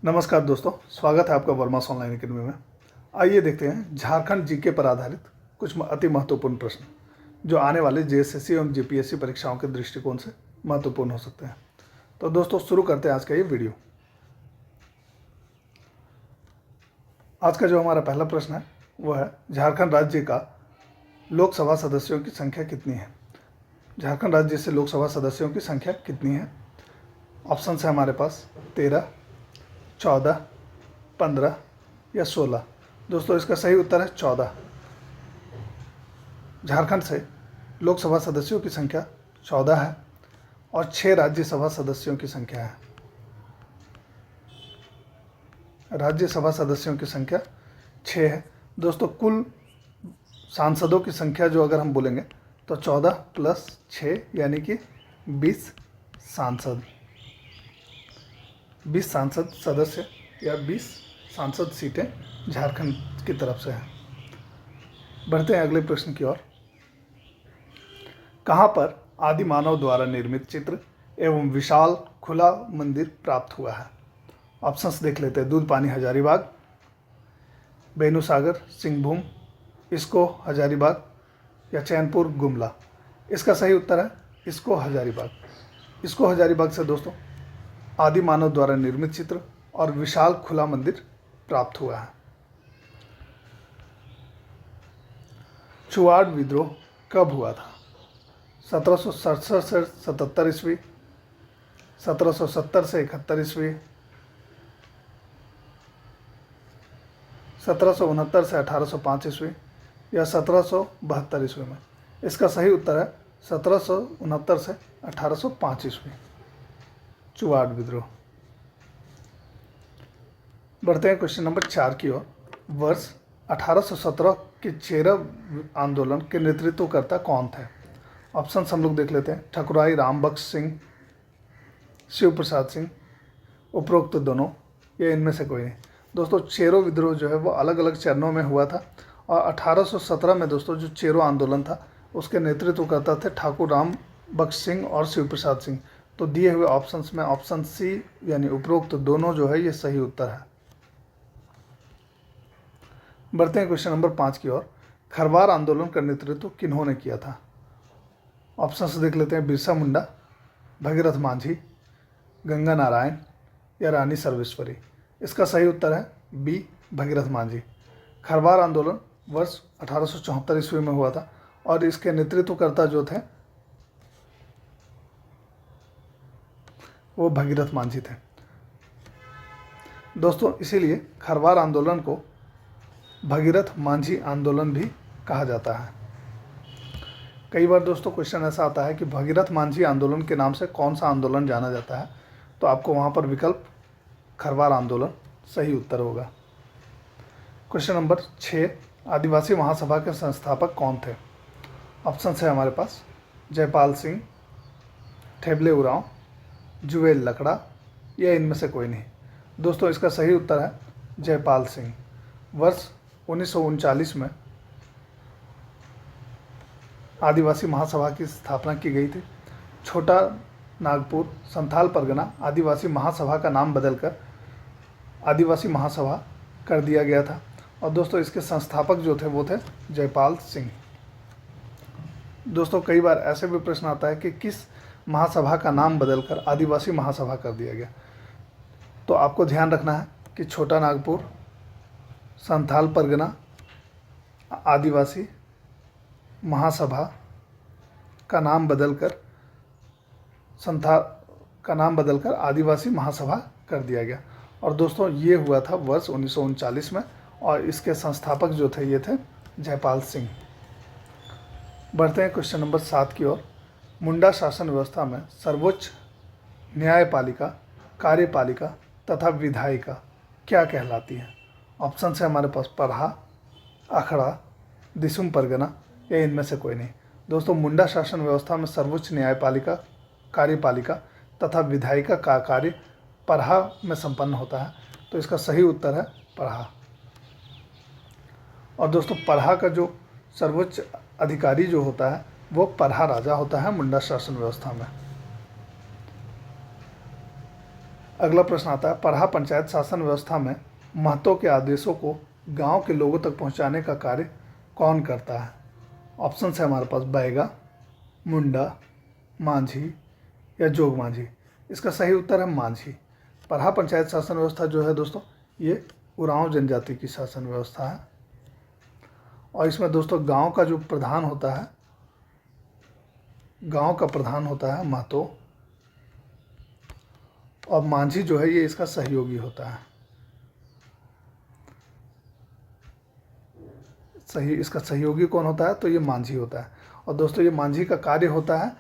नमस्कार दोस्तों, स्वागत है आपका वर्मा ऑनलाइन अकेडमी में। आइए देखते हैं झारखंड जीके पर आधारित कुछ अति महत्वपूर्ण प्रश्न जो आने वाले जेएसएससी एवं जेपीएससी परीक्षाओं के दृष्टिकोण से महत्वपूर्ण हो सकते हैं। तो दोस्तों शुरू करते हैं आज का ये वीडियो। आज का जो हमारा पहला प्रश्न है वह है, झारखंड राज्य का लोकसभा सदस्यों की संख्या कितनी है? झारखंड राज्य से लोकसभा सदस्यों की संख्या कितनी है? ऑप्शन है हमारे पास 13, 14, 15 या 16। दोस्तों इसका सही उत्तर है 14। झारखंड से लोकसभा सदस्यों की संख्या 14 है और 6 राज्यसभा सदस्यों की संख्या है। राज्यसभा सदस्यों की संख्या 6 है। दोस्तों कुल सांसदों की संख्या जो अगर हम बोलेंगे तो 14 + 6 यानी कि 20 सांसद, 20 सांसद सदस्य या 20 सांसद सीटें झारखंड की तरफ से हैं। बढ़ते हैं अगले प्रश्न की ओर। कहाँ पर आदि मानव द्वारा निर्मित चित्र एवं विशाल खुला मंदिर प्राप्त हुआ है? ऑप्शंस देख लेते हैं। दूध पानी हजारीबाग, बेनूसागर सिंहभूम, इसको हजारीबाग या चैनपुर गुमला। इसका सही उत्तर है इसको हजारीबाग। इसको हजारीबाग से दोस्तों आदि मानव द्वारा निर्मित चित्र और विशाल खुला मंदिर प्राप्त हुआ है। चुआड़ विद्रोह कब हुआ था? 1767 से 77 ईस्वी, 1770 से 71 ईस्वी, 1769 से 1805 ईस्वी या 1772 ईस्वी में। इसका सही उत्तर है 1769 से 1805 ईस्वी, चुआड़ विद्रोह। बढ़ते हैं क्वेश्चन नंबर 4 की ओर। वर्ष 1817 के चेरा आंदोलन के नेतृत्वकर्ता कौन थे? ऑप्शन हम लोग देख लेते हैं। ठकुराई रामबख्श सिंह, शिव प्रसाद सिंह, उपरोक्त दोनों या इनमें से कोई नहीं। दोस्तों चेरो विद्रोह जो है वो अलग अलग चरणों में हुआ था और 1817 में दोस्तों जो चेरो आंदोलन था उसके नेतृत्वकर्ता थे ठाकुर रामबख्श सिंह और शिव प्रसाद सिंह। तो दिए हुए ऑप्शंस में ऑप्शन सी यानी उपरोक्त दोनों जो है ये सही उत्तर है। बढ़ते हैं क्वेश्चन नंबर 5 की ओर। खरवार आंदोलन का नेतृत्व किन्होंने किया था? ऑप्शंस देख लेते हैं। बिरसा मुंडा, भगीरथ मांझी, गंगा नारायण या रानी सर्वेश्वरी। इसका सही उत्तर है बी, भगीरथ मांझी। खरवार आंदोलन वर्ष 1874 ईस्वी में हुआ था और इसके नेतृत्वकर्ता जो थे वो भगीरथ मांझी थे। दोस्तों इसीलिए खरवार आंदोलन को भगीरथ मांझी आंदोलन भी कहा जाता है। कई बार दोस्तों क्वेश्चन ऐसा आता है कि भगीरथ मांझी आंदोलन के नाम से कौन सा आंदोलन जाना जाता है, तो आपको वहाँ पर विकल्प खरवार आंदोलन सही उत्तर होगा। Question number 6। आदिवासी महासभा के संस्थापक कौन थे? ऑप्शन है हमारे पास। जयपाल सिंह, ठेबले उरांव, जुवेल लकड़ा या इनमें से कोई नहीं। दोस्तों इसका सही उत्तर है जयपाल सिंह। वर्ष 1939 में आदिवासी महासभा की स्थापना की गई थी। छोटा नागपुर संथाल परगना आदिवासी महासभा का नाम बदलकर आदिवासी महासभा कर दिया गया था और दोस्तों इसके संस्थापक जो थे वो थे जयपाल सिंह। दोस्तों कई बार ऐसे भी प्रश्न आता है कि किस महासभा का नाम बदलकर आदिवासी महासभा कर दिया गया, तो आपको ध्यान रखना है कि छोटा नागपुर संथाल परगना आदिवासी महासभा का नाम बदलकर आदिवासी महासभा कर दिया गया और दोस्तों ये हुआ था वर्ष 1939 में और इसके संस्थापक जो थे ये थे जयपाल सिंह। बढ़ते हैं क्वेश्चन नंबर 7 की ओर। मुंडा शासन व्यवस्था में सर्वोच्च न्यायपालिका, कार्यपालिका तथा विधायिका क्या कहलाती है? ऑप्शन है हमारे पास परहा, अखड़ा, दिसुम परगना या इनमें से कोई नहीं। दोस्तों मुंडा शासन व्यवस्था में सर्वोच्च न्यायपालिका, कार्यपालिका तथा विधायिका का कार्य परहा में संपन्न होता है, तो इसका सही उत्तर है परहा। और दोस्तों परहा का जो सर्वोच्च अधिकारी जो होता है वो परहा राजा होता है मुंडा शासन व्यवस्था में। अगला प्रश्न आता है, परहा पंचायत शासन व्यवस्था में महतों के आदेशों को गांव के लोगों तक पहुंचाने का कार्य कौन करता है? ऑप्शन है हमारे पास बैगा, मुंडा, मांझी या जोग मांझी। इसका सही उत्तर है मांझी। परहा पंचायत शासन व्यवस्था जो है दोस्तों, ये उरांव जनजाति की शासन व्यवस्था है और इसमें दोस्तों गांव का जो प्रधान होता है, गांव का प्रधान होता है महतो और मांझी जो है ये इसका सहयोगी होता है। इसका सहयोगी कौन होता है? तो ये मांझी होता है। और दोस्तों ये मांझी का कार्य होता है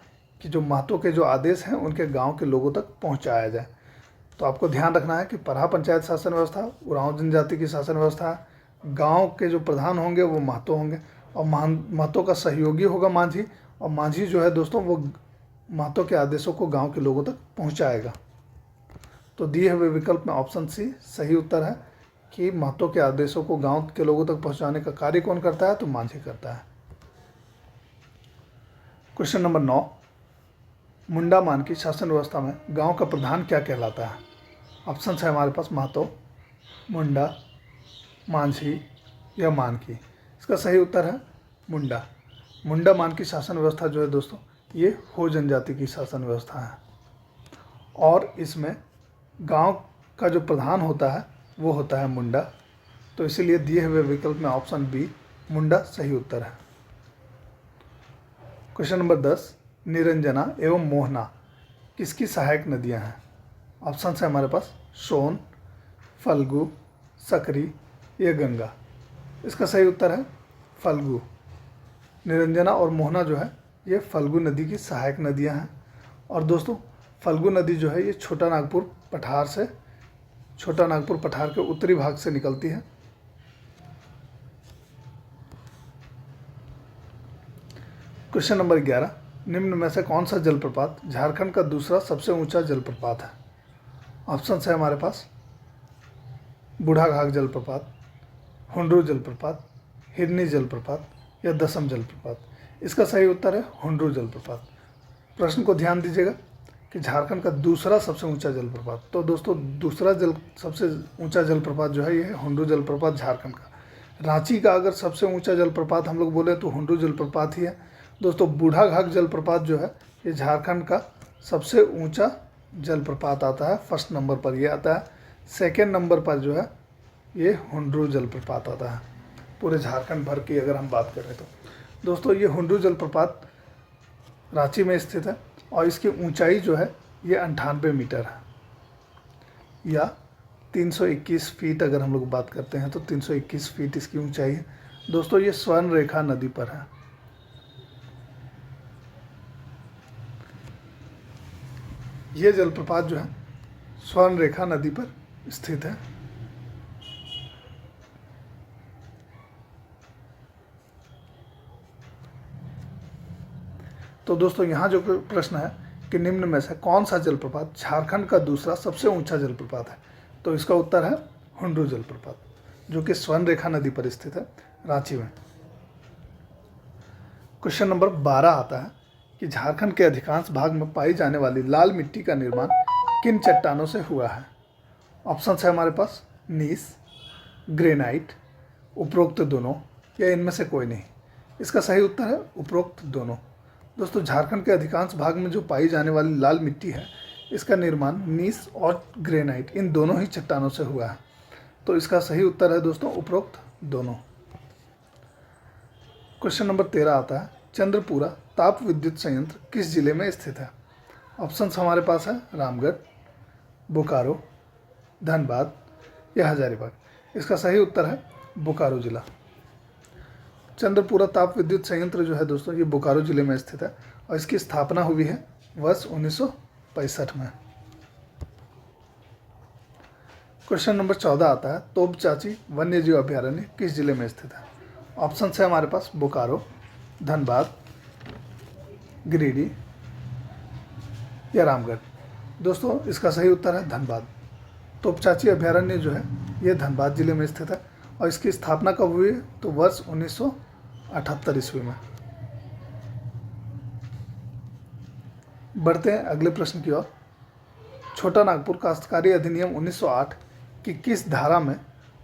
कि जो महतो के जो आदेश हैं उनके गांव के लोगों तक पहुंचाया जाए। तो आपको ध्यान रखना है कि परहा पंचायत शासन व्यवस्था उरांव जनजाति की शासन व्यवस्था है। गांव के जो प्रधान होंगे वो महतो होंगे और महतो का सहयोगी होगा मांझी, और मांझी जो है दोस्तों वो महतो के आदेशों को गांव के लोगों तक पहुंचाएगा। तो दिए हुए विकल्प में ऑप्शन सी सही उत्तर है कि महतो के आदेशों को गांव के लोगों तक पहुंचाने का कार्य कौन करता है? तो मांझी करता है। क्वेश्चन नंबर 9, मुंडा मान की शासन व्यवस्था में गांव का प्रधान क्या कहलाता है? ऑप्शन है हमारे पास महतो, मुंडा, मांझी या मानकी। इसका सही उत्तर है मुंडा। मुंडा मान की शासन व्यवस्था जो है दोस्तों, ये हो जनजाति की शासन व्यवस्था है और इसमें गांव का जो प्रधान होता है वो होता है मुंडा। तो इसीलिए दिए हुए विकल्प में ऑप्शन बी मुंडा सही उत्तर है। क्वेश्चन नंबर 10, निरंजना एवं मोहना किसकी सहायक नदियां हैं? ऑप्शन है हमारे पास सोन, फल्गु, सकरी या गंगा। इसका सही उत्तर है फल्गु। निरंजना और मोहना जो है ये फल्गु नदी की सहायक नदियां हैं और दोस्तों फल्गु नदी जो है ये छोटा नागपुर पठार के उत्तरी भाग से निकलती है। क्वेश्चन नंबर 11, निम्न में से कौन सा जलप्रपात झारखंड का दूसरा सबसे ऊंचा जलप्रपात है? ऑप्शन है हमारे पास बूढ़ाघाघ जलप्रपात, हुंड्रू जलप्रपात, हिरनी जलप्रपात या दसम जलप्रपात। इसका सही उत्तर है हुंड्रू जलप्रपात। प्रश्न को ध्यान दीजिएगा कि झारखंड का दूसरा सबसे ऊंचा जलप्रपात, तो दोस्तों दूसरा सबसे ऊंचा जलप्रपात जो है ये है हुंड्रू जलप्रपात झारखंड का। रांची का अगर सबसे ऊंचा जलप्रपात हम लोग बोले तो हुंड्रू जलप्रपात ही है। दोस्तों बूढ़ाघाघ जलप्रपात जो है ये झारखंड का सबसे ऊंचा जलप्रपात आता है, फर्स्ट नंबर पर ये आता है। सेकेंड नंबर पर जो है ये हुंड्रू जलप्रपात आता है पूरे झारखंड भर की अगर हम बात करें तो। दोस्तों ये हुंड्रू जलप्रपात रांची में स्थित है और इसकी ऊंचाई जो है ये 98 मीटर है या 321 फीट। अगर हम लोग बात करते हैं तो 321 फीट इसकी ऊंचाई है। दोस्तों ये स्वर्ण रेखा नदी पर है। ये जलप्रपात जो है स्वर्ण रेखा नदी पर स्थित है। तो दोस्तों यहाँ जो प्रश्न है कि निम्न में से कौन सा जलप्रपात झारखंड का दूसरा सबसे ऊंचा जलप्रपात है? तो इसका उत्तर है हुंड्रू जलप्रपात जो कि स्वर्ण रेखा नदी पर स्थित है रांची में। क्वेश्चन नंबर 12 आता है कि झारखंड के अधिकांश भाग में पाई जाने वाली लाल मिट्टी का निर्माण किन चट्टानों से हुआ है? ऑप्शन है हमारे पास नीस, ग्रेनाइट, उपरोक्त दोनों या इनमें से कोई नहीं। इसका सही उत्तर है उपरोक्त दोनों। दोस्तों झारखंड के अधिकांश भाग में जो पाई जाने वाली लाल मिट्टी है इसका निर्माण नीस और ग्रेनाइट इन दोनों ही चट्टानों से हुआ है। तो इसका सही उत्तर है दोस्तों उपरोक्त दोनों। क्वेश्चन नंबर 13 आता है, चंद्रपुरा ताप विद्युत संयंत्र किस जिले में स्थित है? ऑप्शन हमारे पास है रामगढ़, बोकारो, धनबाद या हजारीबाग। इसका सही उत्तर है बोकारो जिला। चंद्रपुरा ताप विद्युत संयंत्र जो है दोस्तों ये बोकारो जिले में स्थित है और इसकी स्थापना हुई है वर्ष 1965 में। क्वेश्चन नंबर 14 आता है, तोबचाची वन्यजीव अभयारण्य किस जिले में स्थित है? ऑप्शन है हमारे पास बोकारो, धनबाद, गिरिडीह या रामगढ़। दोस्तों इसका सही उत्तर है धनबाद। तोबचाची अभयारण्य जो है ये धनबाद जिले में स्थित है और इसकी स्थापना कब हुई तो वर्ष 1978 ईस्वी में। बढ़ते हैं अगले प्रश्न की ओर। छोटा नागपुर काश्तकारी अधिनियम 1908 की किस धारा में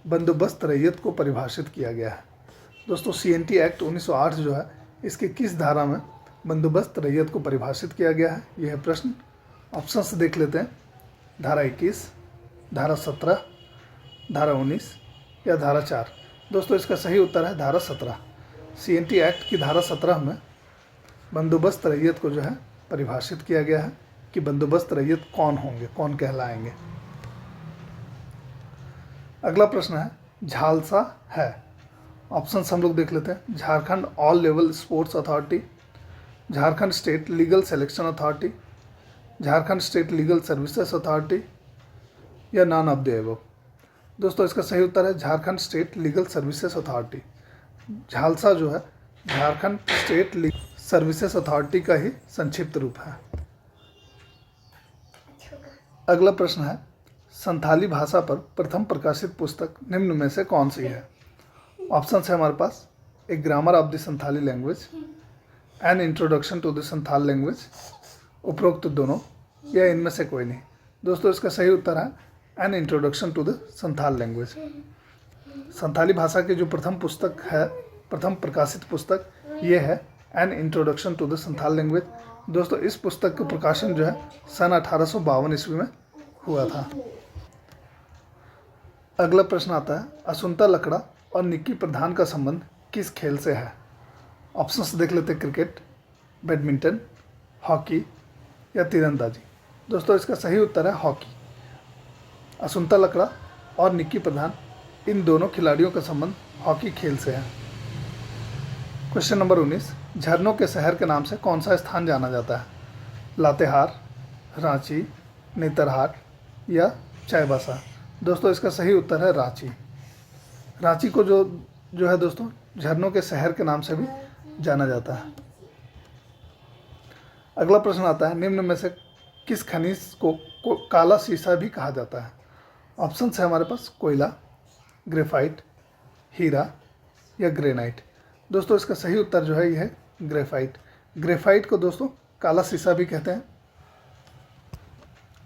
बंदोबस्त रैयत को परिभाषित किया गया है? दोस्तों CNT एक्ट 1908 जो है इसकी किस धारा में बंदोबस्त रैयत को परिभाषित किया गया है? यह है प्रश्न। ऑप्शन से देख लेते हैं। धारा 21, धारा 17, धारा 19 या धारा 4। दोस्तों इसका सही उत्तर है धारा 17। CNT एक्ट की धारा 17 में बंदोबस्त रैयत को जो है परिभाषित किया गया है कि बंदोबस्त रैयत कौन होंगे, कौन कहलाएंगे। अगला प्रश्न है झालसा है। ऑप्शन हम लोग देख लेते हैं। Jharkhand all level sports authority, Jharkhand state legal selection authority, Jharkhand state legal services authority या नॉन ऑफ द एबव। दोस्तों इसका सही उत्तर है Jharkhand state legal services authority. Jhalsa जो है Jharkhand state legal services authority का ही संक्षिप्त रूप है। अगला प्रश्न है संथाली भाषा पर प्रथम प्रकाशित पुस्तक निम्न में से कौन सी है? ऑप्शन है हमारे पास a grammar of the Santhali language, an introduction to the Santhal language, उपरोक्त दोनों या इनमें से कोई नहीं। दोस्तों इसका सही उत्तर है an introduction to the Santhal language. Santhali भाषा की जो प्रथम पुस्तक है, प्रथम प्रकाशित पुस्तक ये है an introduction to the Santhal language. दोस्तों इस पुस्तक का प्रकाशन जो है सन 1852 ईस्वी में हुआ था। अगला प्रश्न आता है असुंता लकड़ा और निक्की प्रधान का संबंध किस खेल से है? ऑप्शन से देख लेते हैं। क्रिकेट, बैडमिंटन, हॉकी या तीरंदाजी। दोस्तों इसका सही उत्तर है हॉकी। असुंता लकड़ा और निक्की प्रधान इन दोनों खिलाड़ियों का संबंध हॉकी खेल से है। क्वेश्चन नंबर 19, झरनों के शहर के नाम से कौन सा स्थान जाना जाता है? लातेहार, रांची, नेतरहाट या चाईबासा। दोस्तों इसका सही उत्तर है रांची। रांची को जो है दोस्तों झरनों के शहर के नाम से भी जाना जाता है। अगला प्रश्न आता है निम्न में से किस खनिज को काला शीशा भी कहा जाता है? ऑप्शन है हमारे पास कोयला, ग्रेफाइट, हीरा या ग्रेनाइट। दोस्तों इसका सही उत्तर जो है यह है ग्रेफाइट। ग्रेफाइट को दोस्तों काला शीशा भी कहते हैं,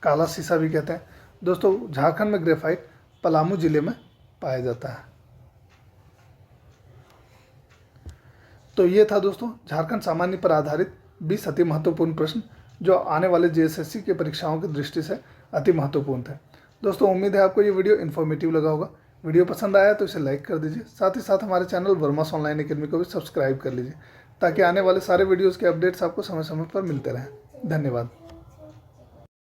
काला शीशा भी कहते हैं। दोस्तों झारखंड में ग्रेफाइट पलामू जिले में पाया जाता है। तो ये था दोस्तों झारखंड सामान्य पर आधारित 20 अति महत्वपूर्ण प्रश्न जो आने वाले JSSC के परीक्षाओं की दृष्टि से अति महत्वपूर्ण थे। दोस्तों उम्मीद है आपको ये वीडियो इन्फॉर्मेटिव लगा होगा। वीडियो पसंद आया तो इसे लाइक कर दीजिए, साथ ही साथ हमारे चैनल वर्मास ऑनलाइन अकेडमी को भी सब्सक्राइब कर लीजिए ताकि आने वाले सारे वीडियोज़ के अपडेट्स आपको समय समय पर मिलते रहें। धन्यवाद।